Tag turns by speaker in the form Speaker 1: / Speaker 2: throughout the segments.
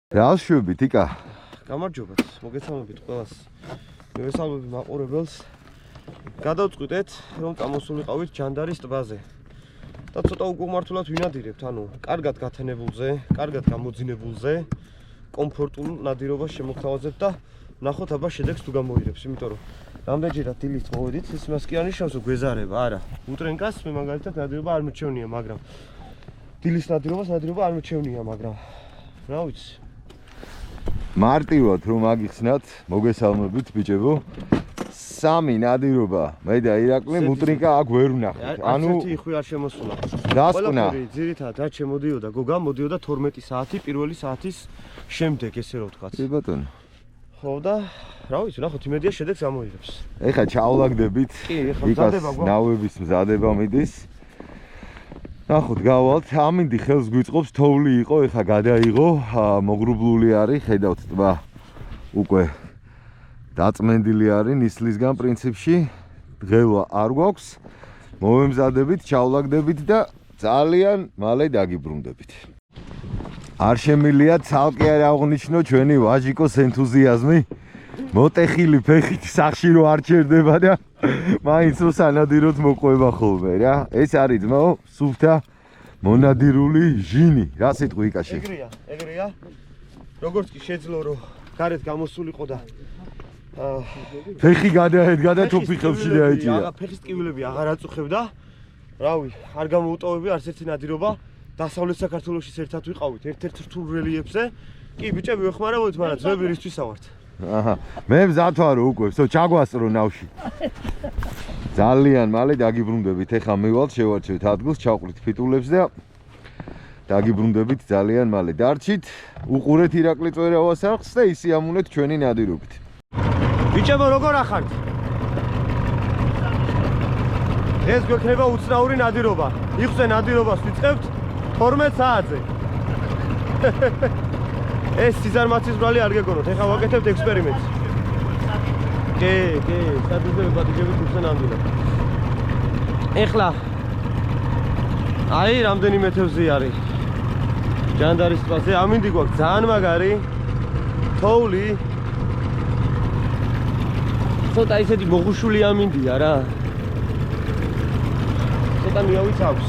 Speaker 1: რა შვებით იკა?
Speaker 2: გამარჯობათ, მოგესალმებით ყველას. მივესალმები მაყურებელს. გადავწყვიტეთ, რომ წამოსულიყავით ჯანდარის ტბაზე. და ცოტა უკმართულად ვინადირებთ, ანუ კარგად გათენებულზე, კარგად გამოძინებულზე, კომფორტულ ნადირობას შემოგთავაზებთ და ნახოთ აბა შედეგს თუ გამოირებს, იმიტომ რომ რამდენჯერად დილით მოვედით, ეს მას კი ანიშნავს, რომ გვეზარება, არა. უტრენკას მე მაგალითად ნადირობა არ მრჩევნია, მაგრამ დილის ნადირობა არ მრჩევნია, მაგრამ რა ვიცი.
Speaker 1: მარტივად რომ აგიხსნათ, მოგესალმებით ბიჭებო. სამი ნადირობა, მე და ირაკლი უტრენკა აქ ვერ ვნახეთ.
Speaker 2: ანუ ერთი იხვი არ შემოსულა.
Speaker 1: დასკვნა.
Speaker 2: ძირითადად რაც შემოდიოდა, გოგა მოდიოდა 12 საათი პირველი საათის შემდეგ, ესე რომ ვთქვათ.
Speaker 1: კი ბატონო.
Speaker 2: ხო და რა ვიცი, ნახოთ იმედია შედეგს გამოირებს.
Speaker 1: ეხლა ჩავლაგდებით. იკას ნავების მზადება მიდის. ნახოთ, გავალთ, ამინდი ხელს გვიწყობს, თოვლი იყო, ეხლა გადაიღო, მოგრუბლული არის, ხედავთ ტბა. უკვე დაწმენდილი არის ნისლისგან პრინციპში. დღევა არ გვაქვს. მოვემზადებით, ჩავლაგდებით და ძალიან მალე დაგიბრუნდებით. არ შემილია ცალკე არ აღნიშნო ჩვენი ვაჟიკოს ენთუზიაზმი. მოტეხილი ფეხით სახში რო არ ჩერდება და მაინც რო სანადიროდ მოყვება ხოლმე რა. ეს არის ძმაო, სუფთა მონადირული ჟინი. რა სიტყვი იკაში?
Speaker 2: ეგრეა. როგორც კი შეძლო რომ გარეთ გამოსულიყო და
Speaker 1: ფეხი გადაედგა და თოფი ხელში დაეჭირა.
Speaker 2: ფეხის ტკივილები აღარ აწუხებდა. რავი, არ გამოუტოვები არც ერთი ნადირობა. დასავლეთ საქართველოში ერთად ვიყავით, ერთ-ერთ რთულ რელიეფზე. კი ბიჭები ვეხმარებოდით, მაგრამ ძმები რისთვის ავართ?
Speaker 1: აჰა, მე მზად ვარ უკვე, ჩაგვასწრო ნავში. ძალიან მალე დაგიბრუნდებით, ეხლა მივალთ, შევარჩევთ ადგილს, ჩავყრით ფიტულებს და დაგიბრუნდებით ძალიან მალე. დარჩით, უყურეთ ირაკლი წვერავას არხს და ისიამუნეთ ჩვენი ნადირობით.
Speaker 2: ბიჭებო, როგორ ახართ? ეს გვექნება უცნაური ნადირობა. იხვზე ნადირობას ვიწყებთ 12 საათზე. ეს სიზარმაცის ბრალი არ გეგონოთ, ეხლა ვაკეთებთ ექსპერიმენტს. კი, სადუზები პატიჟები გულზე ნამდვილად. ეხლა აი რამდენიმე თევზი არის ჯანდარის ტბაზე, ამინდი გვაქვს ძალიან მაგარი, თოვლი. ცოტა ისეთი მოღუშული ამინდია რა. ცოტა მიავიც აქვს.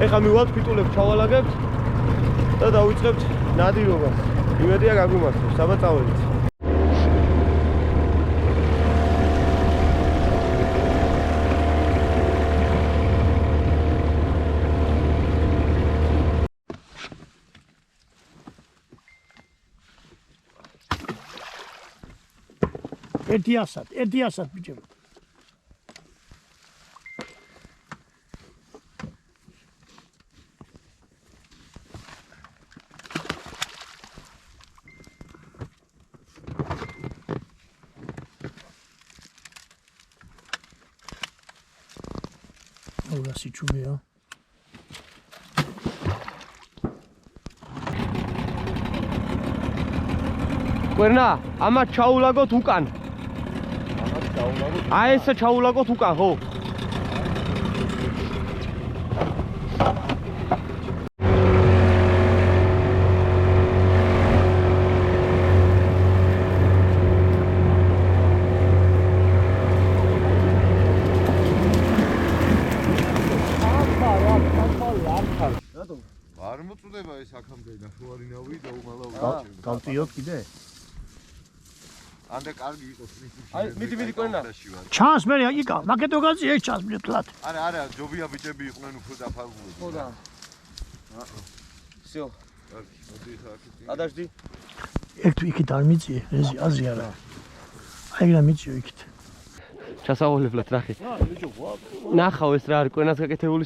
Speaker 2: ეხლა მივალთ ფიტულებს ჩავალაგებთ და დავიწყებთ ნადირობას. იმედია გაგვიმართებს, აბა წავედით.
Speaker 3: ერთი ასად ბიჭებო. Ora si ciumea.
Speaker 2: კვერნა, ამათ ჩაულაგოთ უკან. აი ეს ჩაულაგოთ უკან, ხო?
Speaker 1: არ მოწდება ეს აქამდე ნახევარინავი და უმალავი.
Speaker 3: გავწიოთ კიდე?
Speaker 1: ანდა კარგი იყოს პრინციპში.
Speaker 2: აი, მიდი კვერნა.
Speaker 3: ჩანს მე იკა, მაგეთო გაწი ეს ჩანს მე თლათ.
Speaker 1: არა, ჯობია ბიჭები იყვნენ უფრო დაფარული.
Speaker 2: ხო და. всё.
Speaker 1: კარგი, მოდი ხა აქეთ.
Speaker 2: გადაжди.
Speaker 3: ერთ იქით არ მიწიე, ეზი აზი არა. აი რა მიწიო იქით.
Speaker 2: ჩასავალებლად ნახე. ნახავ ეს რა არის, კვერნას გაკეთებული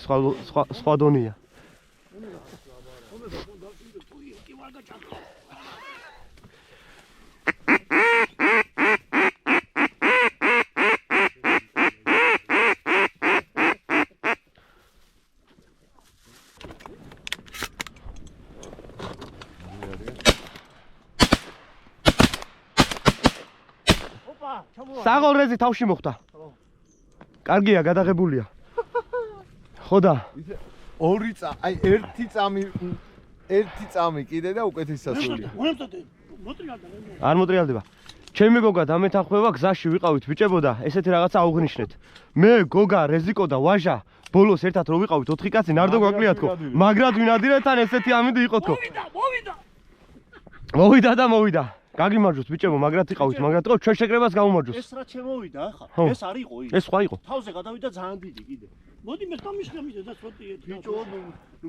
Speaker 2: სხვა დონეა. საღოლრეზი თავში მოხდა. კარგია, გადაღებულია. ხო და
Speaker 1: ორი აი ერთი წამი ერთი წამი კიდე და უკეთესი სასულია.
Speaker 2: არ მოტრიალდება. ჩემი გოგა დამეთანხმება გზაში ვიყავით ბიჭებო და ესეთი რაღაცა აუღნიშნეთ. მე გოგა რეზიკო და ვაჟა ბოლოს ერთად რო ვიყავით 4 კაცი ნარდო გვაკლია თქო. მაგრად ვინადირეთ თან ესეთი ამინდი იყო თქო. მოვიდა და მოვიდა. გაგიმარჯვოთ ბიჭებო, მაგრად ვიყავით, მაგრად იყო ჩვენ შეკრებას გამომარჯვოს.
Speaker 3: ეს რაც შემოვიდა ახლა, ეს არ იყო ის.
Speaker 2: ეს სხვა იყო.
Speaker 3: თავზე გადავიდა ძალიან დიდი კიდე. მოდი მე გამიშლამიდე და ცოტი ბიჭო ნუ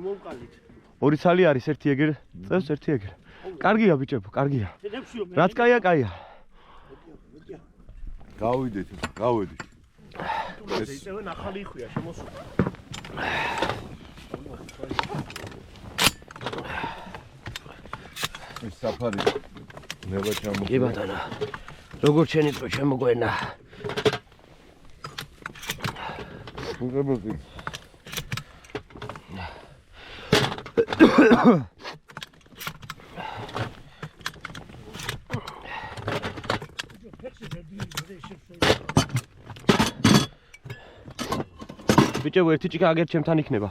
Speaker 3: მომყალით.
Speaker 2: ორი ცალი არის, ერთი ეგერ წევს, ერთი ეგერ. კარგია ბიჭებო, კარგია. რაც კაია, კაია.
Speaker 1: გავიდეთ, გავედით.
Speaker 3: ეს ისევე ნახალი იხვია შემოსული.
Speaker 1: ეს საფარი ნება ჩამო.
Speaker 2: კი ბატონო. როგორ შენი დრო შემოგვენა?
Speaker 1: უგებოდი.
Speaker 2: ბიჭებო, ერთი ჭიქა აგერ ჩემთან იქნება.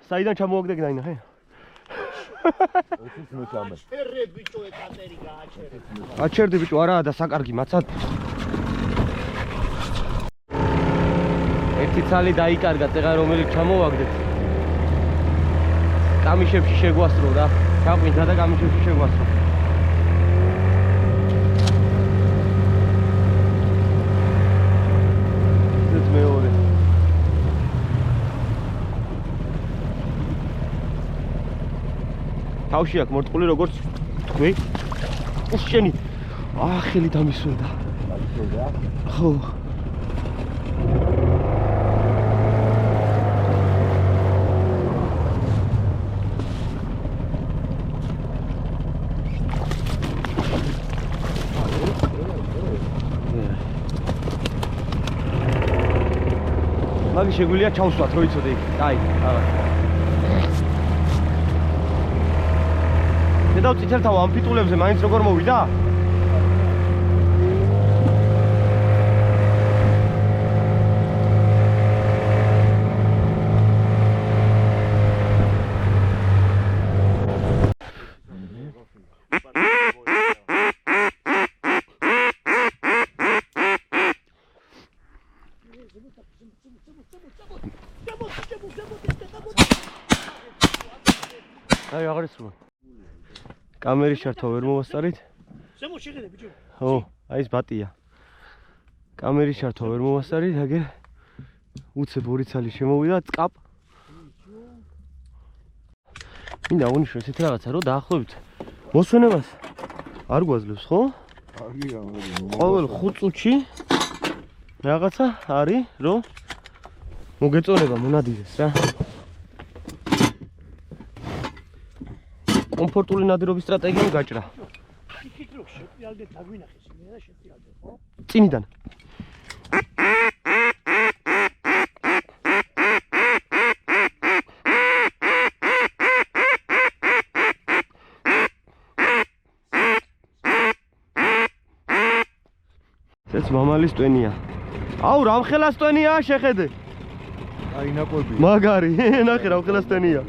Speaker 2: საიდან ჩამოვაგდე გნაინა, ჰე?
Speaker 1: ეს მესამე.
Speaker 3: ერე ბიჭო ეკატერი გააჩერე.
Speaker 2: აჩერდი ბიჭო, არაა და საკარგი მაცად. ერთი ცალი დაიკარგა, წეღა რომელიც ჩამოვაგდეთ. კამიშებში შეგვასრო რა. გაყვინდა და კამიშებში შეგვასრო. ეს მეორე. თავში აქვს მორწყული როგორც თქვი. ეს შენი ახელი დამისვენდა. ხო. მაგ შეგვიძლია ჩავსვათ რო იცოდე იქ. აი, აღარ. დედაო წითელთავ ამ ფიტულებზე მაინც როგორ მოვიდა? აი აღარ ისრვა. კამერის ჩართვა ვერ მოვასწარით?
Speaker 3: ზემო შეხედე ბიჭო.
Speaker 2: ხო, აი ეს ბატია. კამერის ჩართვა ვერ მოვასწარით, აგერ უცებ ორი ცალი შემოვიდა, წკაპ. მინდა აღნიშნო ესეთი რაღაცა, რომ დაახლოებით მოსვენებას არ გვაძლევს, ხო?
Speaker 1: კარგია,
Speaker 2: ყოველ 5 წუთში რაღაცა არის, რომ მოგეწონება მონადირეს რა. კომფორტული ნადირობის სტრატეგია გაჭრა.
Speaker 3: იქით რო შეპიალდე დაგვინახეს მე და შეპიალდე, ხო?
Speaker 2: წინიდან. ეს მამალის ტვენია. აუ, რამხელას ტვენია შეხედე.
Speaker 1: აი ნაკვები.
Speaker 2: მაგარი, ნახე რამხელას ტვენია.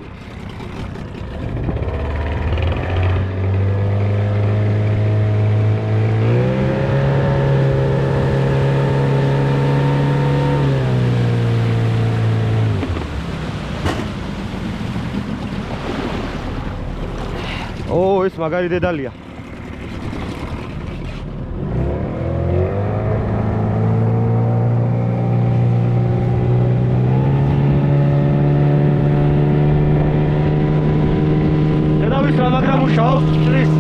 Speaker 2: ო, ეს მაგარი დედალია. დედავის რა მაგრა მუშაობს ჭრის.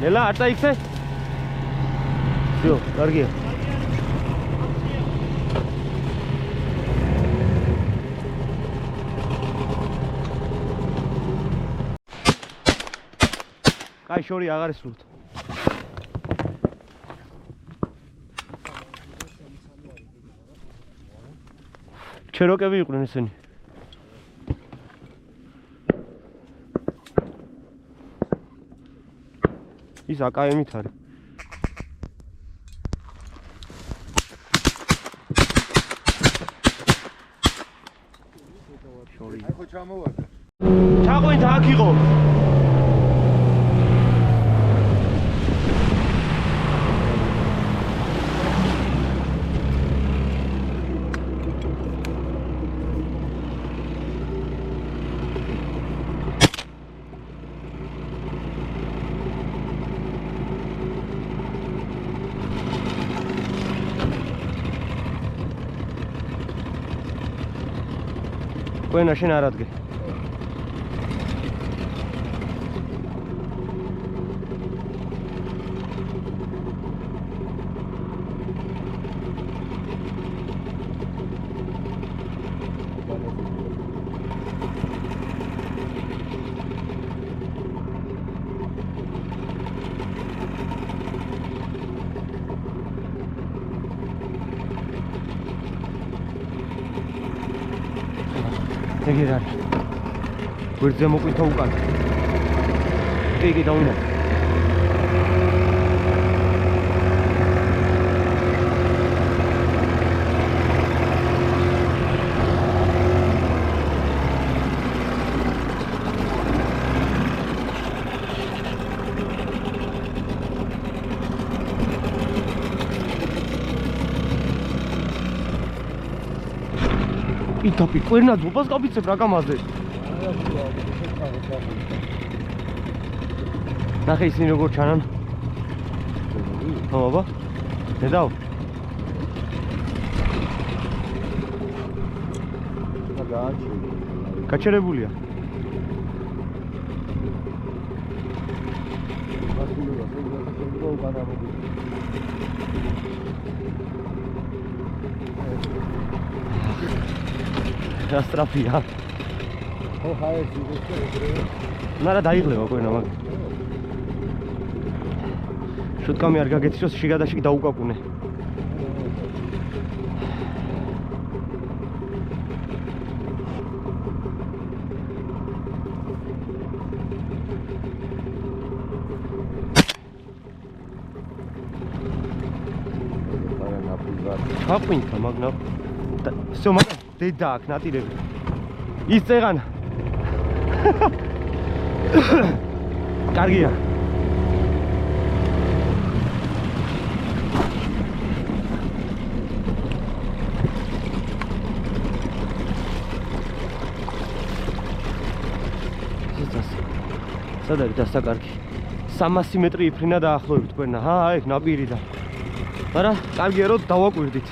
Speaker 2: ნელა არ წაიქცე? всё, კარგია. კაი შორი აღარ ესურთ. ჩეროკები იყვნენ ესენი. ის აკაემით არის.
Speaker 1: აი ხო ჩამოვარდა.
Speaker 2: ჩაყვინთ აქ იყო. Qo'yna shuni aradga. ეგერ არის. გვერდზე მოკვითო უკან. კი დავინახე. იტოპი ყვერნა ძობას გავიცებ რა გამაზე. ნახე ისინი როგორ ჩანან. აბა. დედაო. გაჩერებულია. Strafia. Oh, hai sì, nara დაიღლება ყოენა მაგ. შუტკამი არ გაგეცროს შიგადაში დაუკაკუნე. აფინკა მაგნა. всё, მაგ დედა აქ ნატირები. ის წეღანა. კარგია. სად არის დასაკარგი? 300 მეტრი იფრინა დაახლოებით თქვენა. ეგ ნაპირიდან. მაგრამ კარგია რომ დავაკვირდით.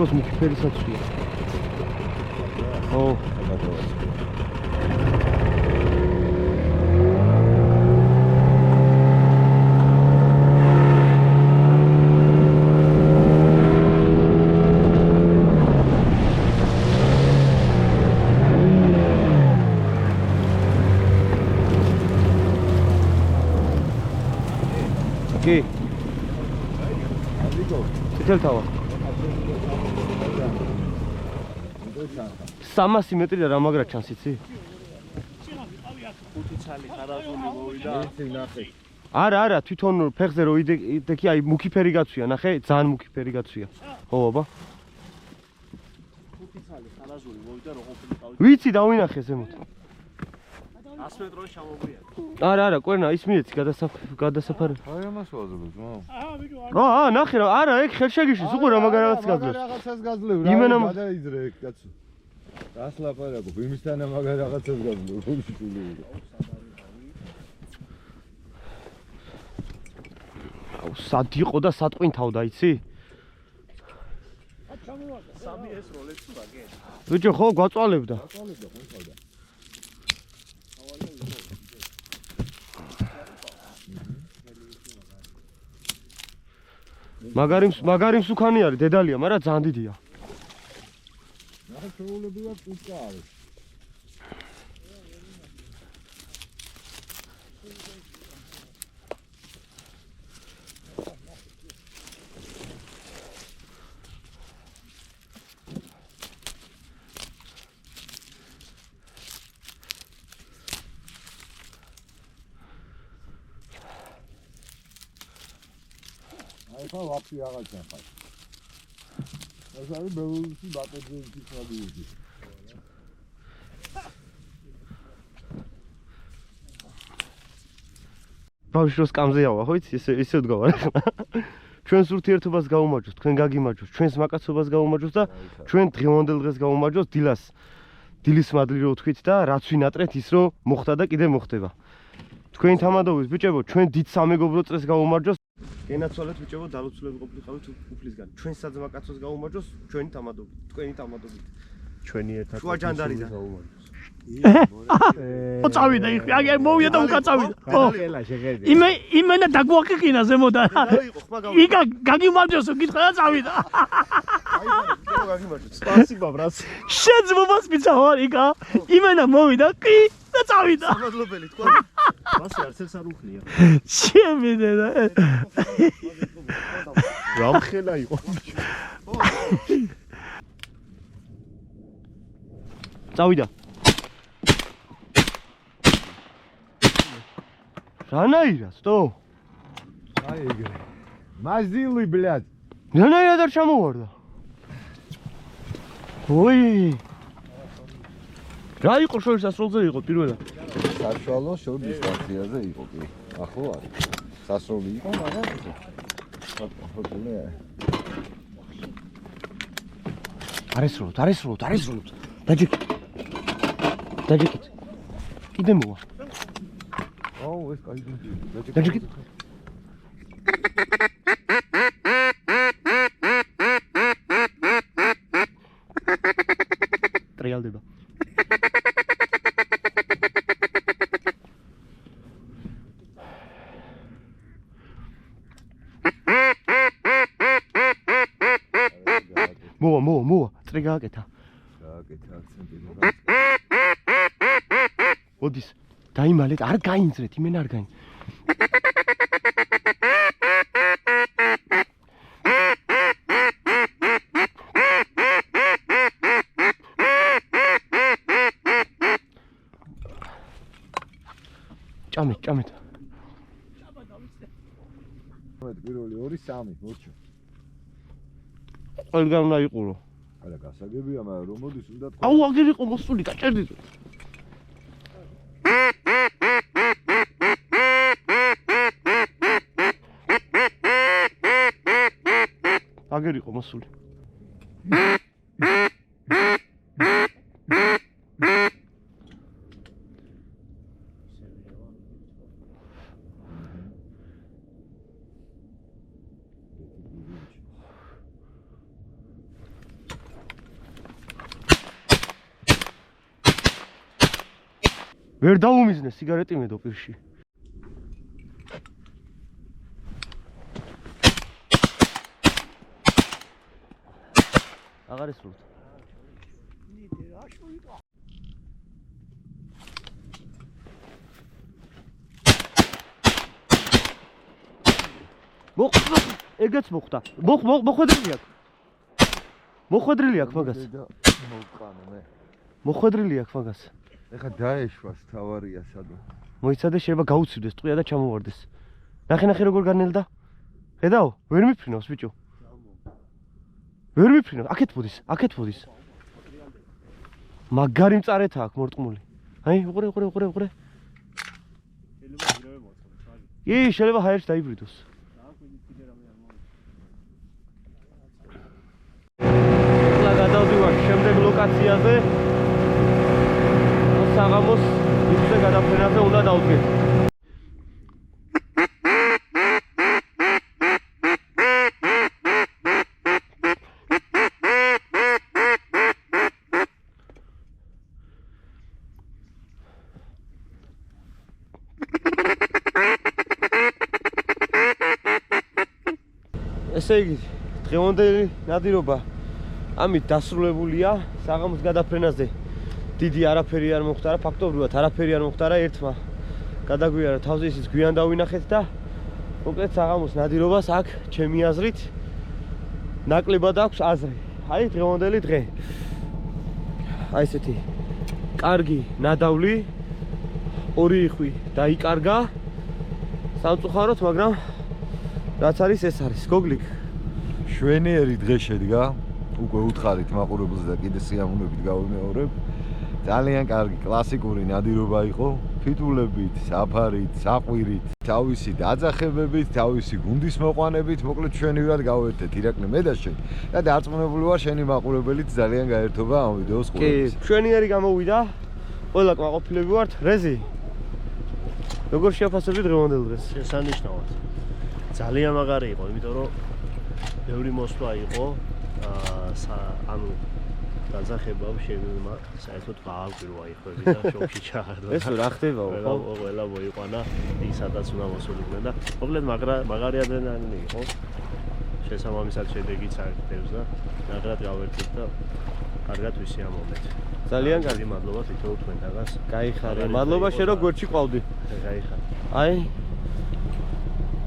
Speaker 2: Сколько мы теперь отсюда? О, окей. Теперь того. 300 მეტრი და რა მაგრა ჩანს იცი? არა, თვითონ ფეხზე რო იდექი, აი მუქი ფერი გაცვია, ნახე, ძალიან მუქი ფერი გაცვია. ო, აბა. ვიცი დავინახე ზემოთ. 100 მეტროზე ჩამოგვია. არა, კვერნა ის მიეცი გადასაფარი.
Speaker 1: აი ამას ვაზრობ, ძმა.
Speaker 2: ნახე რა, არა, ეგ ხელშეგიშვის, უყურე რა მაგარ რაღაცას გაძლევს.
Speaker 1: რაღაცას გაძლევ რა, გადაიძრე ეგ კაცო. გასლაპარაკო, იმისთანა მაგარ რაღაცას გაძლევ, გულშიტული. აუ.
Speaker 2: სად იყო და სად ყვინთავდა, იცი?
Speaker 3: ჩამოვარდა 3 ეს როლექსი ვაგე.
Speaker 2: ბიჭო, ხო გვაწვალებდა.
Speaker 3: ყვინთავდა.
Speaker 2: მაგარი მსუქანი არის, დედალია, მაგრამ ძალიან დიდია.
Speaker 1: ნახე შეულებია პუჭა არის. ახლა ვაფშე აღარ ჩახარ. ეს არის ბელუსი ბატონი ხადი.
Speaker 2: ბავშვს კამზეავა, ხო იცი, ისე ვდგავარ ახლა. ჩვენს ურთიერთობას გაუმარჯოს, თქვენ გაგიმარჯოს, ჩვენს მაკაცობას გაუმარჯოს და ჩვენ დღევანდელ დღეს გაუმარჯოს დილის მადლი რო ვთქვით და რაც ვინატრეთ ის რო მოხდა და კიდე მოხდება. თქვენი თამადობის ბიჭებო, ჩვენ დიდ სამეგობრო წრეს გაუმარჯოს. გენაცვალეთ ბიჭებო, დალოცულები ყოფილიყავით უფლისგან. ჩვენ საძმაკაცოს გაუმარჯოს, ჩვენი თამადობით, თქვენი თამადობით.
Speaker 3: ჩვენი ერთად
Speaker 2: შუა ჯანდარიდან.
Speaker 3: წავიდა იქ, აგ მოვიდა და უკაცავიდა. იმენა დაგვაყიყინა ზემოდან. იგა გაგიმარჯოს უკითხა და წავიდა.
Speaker 2: სპასიბა ბრატ.
Speaker 3: შეძმობას მიცავარ იგა. იმენა მოვიდა, კი და წავიდა.
Speaker 2: მადლობელი თქვა.
Speaker 3: მასე არც ეს არ უხლია.
Speaker 2: შემიდე და
Speaker 3: რამხელა იყო.
Speaker 2: წავიდა. რანაირად, სტო?
Speaker 1: აი ეგრე. მაზილი, ბლად.
Speaker 2: რანაირად არ ჩამოვარდა? ოი. რა იყო შორის სასროლზე იყო პირველად?
Speaker 1: საშუალო შოუ დისტანციაზე იყო კი. ახლო არის. სასროლი იყო, მაგრამ
Speaker 2: არესროლოთ. დაჯეკით. კიდე მოვა.
Speaker 1: აუ, ეს კაი ძუძი.
Speaker 2: დაჯეკით. ტრიალდება. მოვა, წრე გააკეთა.
Speaker 1: გააკეთა აქცენტი.
Speaker 2: ოდის, დაიმალეთ, არ გაინძრეთ, იმენ არ გაინ. ჭამეთ.
Speaker 1: პირველი 2-3 მოჩო.
Speaker 2: ყველგან უნდა იყურო.
Speaker 1: არა, გასაგებია, მაგრამ რომ მოდის უნდა თქვა.
Speaker 2: აუ, აგერ იყო მოსული, გაჭერდით. აგერ იყო მოსული. ვერ დაუმიზნე სიგარეტი მედო პირში. აღარ ესრულთ. ეგეც მოხდა. მოხვედრილი აქვს. მოხვედრილი აქვს მაგას.
Speaker 1: მოვყანო მე.
Speaker 2: მოხვედრილი აქვს მაგას.
Speaker 1: ეხა დაეშვას თავარია სადო.
Speaker 2: მოიცადე შეიძლება გაუცივდეს ტყვია და ჩამოვარდეს. ნახე როგორ განელდა. ხედავ? ვერ მიფრინავს ბიჭო. ვერ მიფრინავს. აქეთ მოდის. მაგარი მწარეთა აქვს მორტყმული. აი, უყურე. შეიძლება ჰაერში დაიბრიდოს. ახლა გადავდივარ შემდეგ ლოკაციაზე. საღამოს იქზე გადაფრენაზე უნდა დავდგეთ. ესე იგი, დღევანდელი ნადირობა ამით დასრულებულია. საღამოს გადაფრენაზე დიდი არაფერი არ მოხდარა, ფაქტობრივად არაფერი არ მოხდარა, ერთმა გადაგვიარა თავზე ისიც გვიან დავინახეთ და მოკლედ საღამოს ნადირობას აქ ჩემი აზრით ნაკლებად აქვს აზრი. აი დღევანდელი დღე. აი ესეთი კარგი ნადავლი, ორი იხვი დაიკარგა სამწუხაროდ, მაგრამ რაც არის ეს არის. გოგლიკ
Speaker 1: შვენიერი დღე შედგა. უკვე უთხარით მაყურებელს და კიდე სიამოვნებით გავიმეორებ. ძალიან კარგი კლასიკური ნადირობა იყო. ფიტულებით, საფარით, საყვირით, თავისი დაძახებებით, თავისი გუნდის მოყვანებით, მოკლედ ჩვენივად გავერთეთ ირაკლი მე და შენ. და დარწმუნებული ვარ შენი მაყურებელით ძალიან გაერთობა ამ ვიდეოს ყურების.
Speaker 2: კი, ჩვენიერი გამოვიდა. ყველა კმაყოფილები ვართ. რეზი. როგორ შეაფასებდი დღევანდელ დღეს?
Speaker 4: შესანიშნავად. ძალიან მაგარი იყო, იმიტომ რომ ბევრი მოსვლა იყო. ანუ დაძახება შემიძლია საერთოდ გააკვირვა იხვები და შოქში ჩაარდა.
Speaker 2: ეს რა ხდებაო, ხო?
Speaker 4: ყველა მოიყვანა ის სადაც უნდა მოსულიყვნენ და მოკლედ მაგარი ადრენალინი იყო. შესაბამისად შედეგიც აღწევს და მაგრად გავერთეთ და კარგად ვისიამოვნეთ.
Speaker 2: ძალიან კარგი.
Speaker 4: მადლობა თითოეულ თქვენთანაც.
Speaker 2: გაიხარე. მადლობა შენ რომ გვერდში ყავდი.
Speaker 4: გაიხარე.
Speaker 2: აი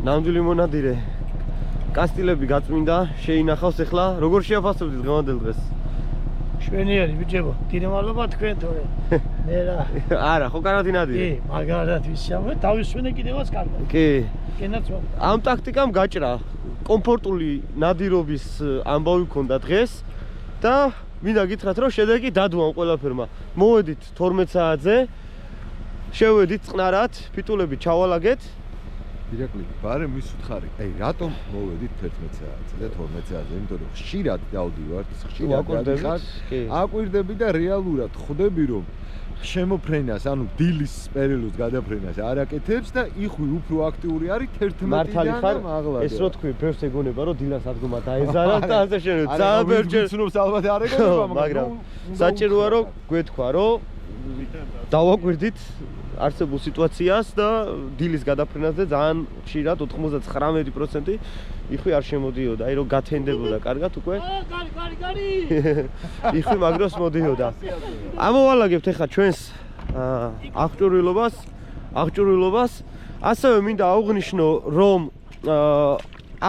Speaker 2: ნამდვილი მონადირე. კასტილები გაწმინდა, შეინახავს ახლა. როგორ შეაფასებდი დღევანდელ დღეს?
Speaker 3: შვენიერი ბიჭებო, დიდი მადლობა თქვენ თორე. მე რა.
Speaker 2: არა, ხო კარგი ნადირე.
Speaker 3: კი, მაგარად ვისიამოვნე, დავისვენე კიდევაც კარგად.
Speaker 2: კი.
Speaker 3: კენაც
Speaker 2: ამ ტაქტიკამ გაჭრა კომფორტული ნადირობის ამბავი ქონდა დღეს და მინდა გითხრათ რომ შედეგი დადუამ ყველაფერმა. მოვედით 12 საათზე. შევედით წყნარად, ფიტულები ჩავალაგეთ.
Speaker 1: ირაკლი, ბარემ მის უთხარი. აი, რატომ მოვედით 11 საათზე და 12 საათზე? იმიტომ რომ ხშირად დავდივართ, ხშირად გადიხარ. აკვირდები და რეალურად ხვდები რომ შემოფრენას, ანუ დილის პერიოდს გადაფრენას არ აკეთებს და იხვი უფრო აქტიური არის 11-დან მაღლა.
Speaker 2: ეს რო თქვი, ბევრს ეგონება რომ დილას ადგომა დაეზარა და ასე შენო ძალიან ბევრჯერ
Speaker 1: ვიცნობს ალბათ არ ეგონება,
Speaker 2: მაგრამ საჭიროა რომ გვეთქვა რომ დავაკვირდით არსებულ სიტუაციას და დილის გადაფრენაზე ძალიან ხშირად 99% იხვი არ შემოდიოდა. აი რომ გათენდებოდა კარგად უკვე.
Speaker 3: კარი.
Speaker 2: იხვი მაგროს მოდიოდა. ამოვალაგებთ ახლა ჩვენს აღჭურვილობას. ასევე მინდა აღვნიშნო რომ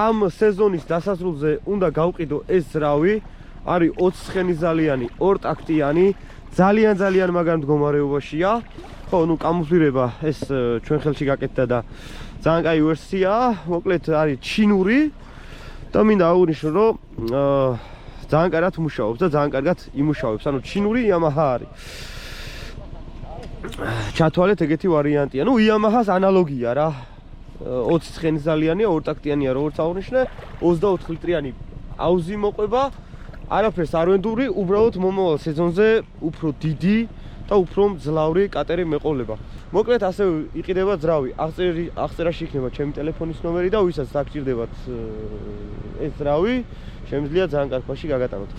Speaker 2: ამ სეზონის დასასრულზე უნდა გავყიდო ეს ძრავი. არის 20 ცხენიზალიანი, 2 ტაქტიანი, ძალიან მაგარ მდგომარეობაშია. ხო, ნუ კამუფლირება ეს ჩვენ ხელში გაკეთდა და ძალიან კაი ვერსიაა. მოკლედ არის ჩინური და მინდა აღვნიშნო რომ ძალიან კარგად მუშაობს და ძალიან კარგად იმუშავებს. ანუ ჩინური Yamaha არის. ჩათვალეთ ეგეთი ვარიანტია. ნუ Yamaha-ს ანალოგია რა. 20 ცხენიზალიანია, 2 ტაქტიანია, როგორც აღვნიშნე, 24 ლიტრიანი აუზი მოყვება. არაფერს არ ვენდური, უბრალოდ მომავალ სეზონზე უფრო დიდი და უფრო მძლავრი კატერი მეყოლება. მოკლედ ასევე იყიდება ძრავი. აღწერაში იქნება ჩემი ტელეფონის ნომერი და ვისაც დაგჭირდებათ ეს ძრავი, შემიძლია ძალიან კარგ ფაში გაგატანოთ.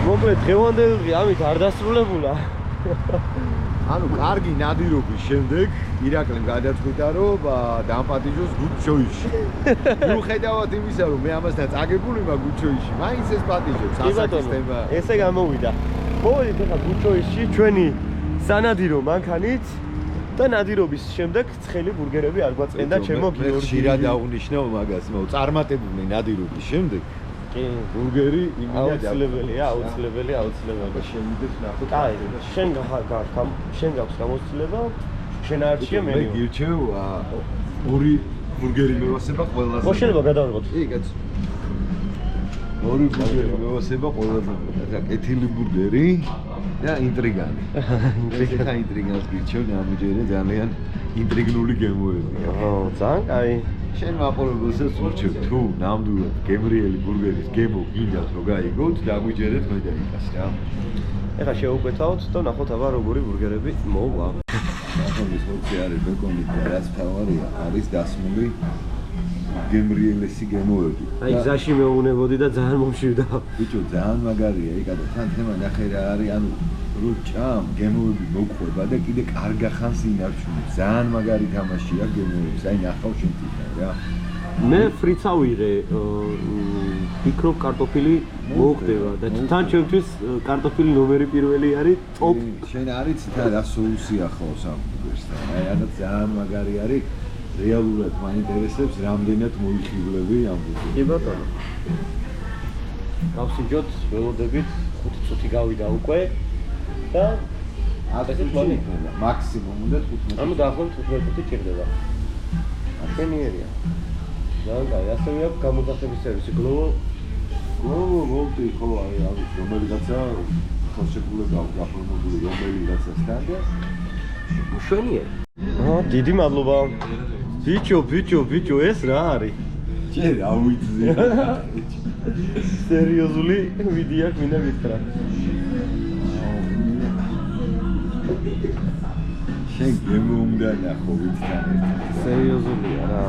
Speaker 2: მოკლედ დღევანდელი დღე ამით არ დასრულებულა.
Speaker 1: ანუ კარგი ნადირობის შემდეგ ირაკლიმ გადაწყვიტა რომ დამპატიჟოს გუჩოიში. მიუხედავად იმისა რომ მე ამასთან წაგებული მაქვს გუჩოიში, მაინც ეს პატიჟებს ასაკისტება.
Speaker 2: ესე გამოვიდა. მოვედით ახლა გუჩოიში ჩვენი სანადირო მანქანით და ნადირობის შემდეგ ცხელი ბურგერები არ გვაწყენდა ჩემო გიორგი.
Speaker 1: ხშირად აღნიშნავ მაგას, წარმატებული ნადირობის შემდეგ
Speaker 2: კი,
Speaker 1: ბურგერი
Speaker 2: აუცილებელია.
Speaker 1: შემიძლია ნახოთ.
Speaker 2: აი, შენ გაქვს გამოცდილება, შენ არჩია
Speaker 1: მე
Speaker 2: მენიუ.
Speaker 1: გირჩევ ორი ბურგერი მევასება ყველაზე.
Speaker 2: ხო შეიძლება გადავიღოთ.
Speaker 1: კი, კაცო. ორი ბურგერი მევასება ყველაზე. ახლა კეთილი ბურგერი და ინტრიგანი. ახლა ინტრიგანს გირჩევ, ამჯერად ძალიან ინტრიგნული გემოებია.
Speaker 2: ხო, ძალიან კაი.
Speaker 1: შენ მაყურებელსაც ურჩევ, თუ ნამდვილად გემრიელი ბურგერის გემო გინდათ რომ გაიგოთ, დაგვიჯერეთ მე და იკას რა.
Speaker 2: ეხლა შევუკვეთავთ და ნახოთ აბა როგორი ბურგერები მოვა.
Speaker 1: ახლა მოწი არის ბეკონი და რაც თავარია, არის დასმული გემრიელესი გემოები.
Speaker 2: აი გზაში მეუნებოდი და ძალიან მომშვიდა.
Speaker 1: ბიჭო, ძალიან მაგარია, იკადო თან თემა ნახე რა არის, ანუ რო ჭამ გემოები მოყვება და კიდე კარგა ხანს ინარჩუნებს. ძალიან მაგარი თამაშია გემოებს. აი ნახავ შენ თვითონ რა.
Speaker 2: მე ფრიცა ვიღე, ვფიქრობ კარტოფილი მოხდება და თან ჩემთვის კარტოფილი ნომერი პირველი არის ტოპ.
Speaker 1: შენ არის და სოუსი ახავს ამ ბურგერსთან. აი რაღაც ძალიან მაგარი არის. რეალურად მაინტერესებს რამდენად მოიხიბლები ამ ბურგერს.
Speaker 2: კი ბატონო. გავსინჯოთ, ველოდებით 5 წუთი გავიდა უკვე და
Speaker 1: ასე თქვი მაქსიმუმ უნდა 15.
Speaker 2: ანუ დაახლოებით 15 წუთი ჭირდება. ახენიერია. ძალიან ასევე აქვს გამოძახების სერვისი
Speaker 1: გლოვო ხო აი რომელიღაცა ხელშეკრულება გაფორმებული რომელიღაცასთან და
Speaker 2: შვენიერი. დიდი მადლობა. ბიჭო, ეს რა არის?
Speaker 1: ჯერ ავიცი.
Speaker 2: სერიოზული ვიდეო მინდა გითხრა.
Speaker 1: შენ გემუნდა ნახო ვიცთან ერთად.
Speaker 2: სერიოზულია რა.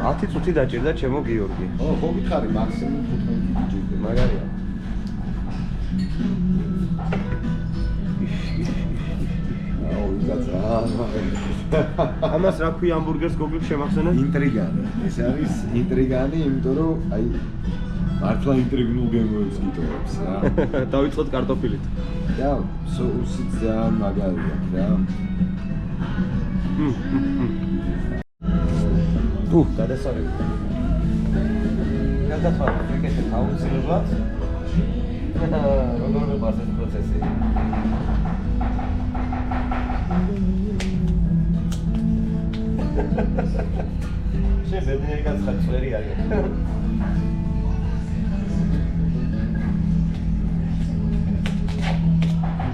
Speaker 2: 10 წუთი დაჭირდა ჩემო გიორგი.
Speaker 1: ხო გითხარი მაქსიმუმ 15 წუთი.
Speaker 2: მაგარია. ამას რა ქვია ამბურგერს გოგლებს შემახსენე?
Speaker 1: ინტრიგანი. ეს არის ინტრიგანი, იმიტომ რომ აი მართლა ინტრიგნულ გემოებს გიტოვებს რა.
Speaker 2: დავიწყოთ კარტოფილით.
Speaker 1: და სოუსი ძალიან მაგარია რა.
Speaker 2: გადასარევი. გადასარევი, ეგეთი აუცილებლად. როგორ მეყარს ეს პროცესი? შენ ბედნიერი კაცი წვერი არის.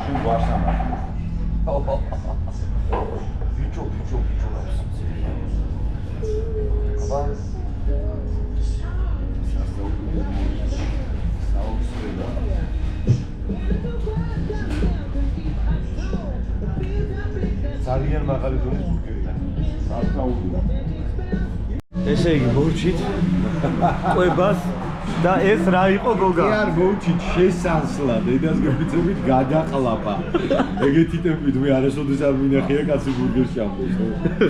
Speaker 1: შენ ვარსამა.
Speaker 2: ბიჭო. აბა ძალიან მაღალი დონის ბურგერია.
Speaker 1: სასწაულია.
Speaker 2: ესე იგი მოვჭით ყვებას და ეს რა იყო გოგა?
Speaker 1: კი არ მოვჭით შესანსლა, დედას გეფიცებით გადაყლაპა. ეგეთი ტემპით მე არასოდეს არ მინახია კაცი ბურგერს ჭამდეს,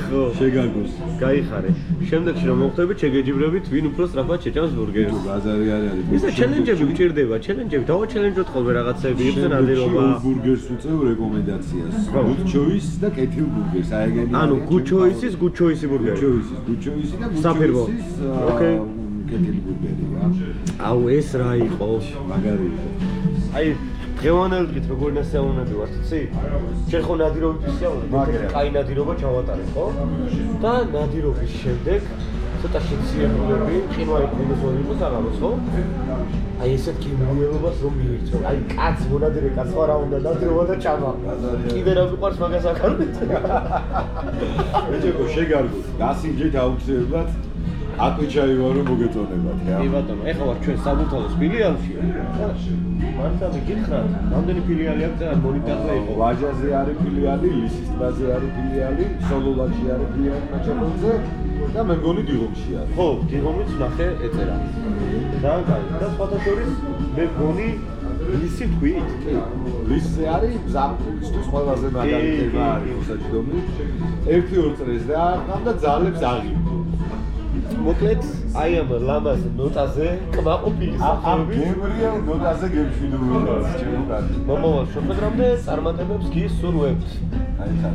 Speaker 2: ხო.
Speaker 1: შეგაგოს.
Speaker 2: გაიხარე. შემდეგში რომ მოხდებით, შეგეჯიბრებით, ვინ უფრო სწრაფად შეჭამს ბურგერს.
Speaker 1: ბაზარი არის.
Speaker 2: ისა ჩელენჯები გჭირდება, დავა ჩელენჯოთ ხოლმე რაღაცები, იხსენ ნადირობა.
Speaker 1: ბურგერს უწევ რეკომენდაციას. Good choice და კეთილ ბურგერს. აი ეგენი.
Speaker 2: ანუ good choice-ის ბურგერი.
Speaker 1: Good choice და good
Speaker 2: საფერბო.
Speaker 1: choice-ის
Speaker 2: ოკეი.
Speaker 1: კეთილი ბურგერი რა.
Speaker 2: აუ ეს რა იყო?
Speaker 1: მაგარი.
Speaker 2: აი დღევანდელ დღით როგორ ნასეულები ვართ, იცი? შენ ხო ნადირობით ისეულებ, კაი ნადირობა ჩავატარე, ხო? და ნადირობის შემდეგ ცოტა შეციებულები, ყინვარი მინუსური იყო საღამოს, ხო? აი ესეთ კიმოულობას რომ მიირჩევ. აი კაც მონადირე კაც ვარ რა უნდა ნადირობა და ჭამა. კიდე რა მიყვარს მაგას აკარდეთ.
Speaker 1: ეჭეკო შეგარგო. გასინჯეთ აუცილებლად. ატვიჩაი ვარო მოგეწონებათ რა.
Speaker 2: კი ბატონო, ეხლა ვარ ჩვენ საბურთალოს ფილიალში. მართლა მიგითხრათ, რამდენი ფილიალი აქვს და მონიტორზე იყო.
Speaker 1: ვაჟაზე არის ფილიალი, ლისის ტბაზე არის ფილიალი, სოლოლაში არის ფილიალი მაჩაბელზე და მე მგონი დიღომში არის.
Speaker 2: ხო, დიღომიც ნახე ეწერა. ძალიან კარგი. და სხვათა შორის მე მგონი ლისი თქვით?
Speaker 1: ლისზე არის ზაფხულისთვის ყველაზე მაგარი თემა არის უსაჯდომი. 1-2 წრეს და ამ და ძალებს აღიმო.
Speaker 2: მოკლედ, აი ამ ლამაზ ნოტაზე კმაყოფილი
Speaker 1: ამ გემრიელ ნოტაზე გემშვიდობებას ჩემო კარგი.
Speaker 2: მომავალ შეხვედრამდე წარმატებებს გისურვებთ.
Speaker 1: აი ხარ.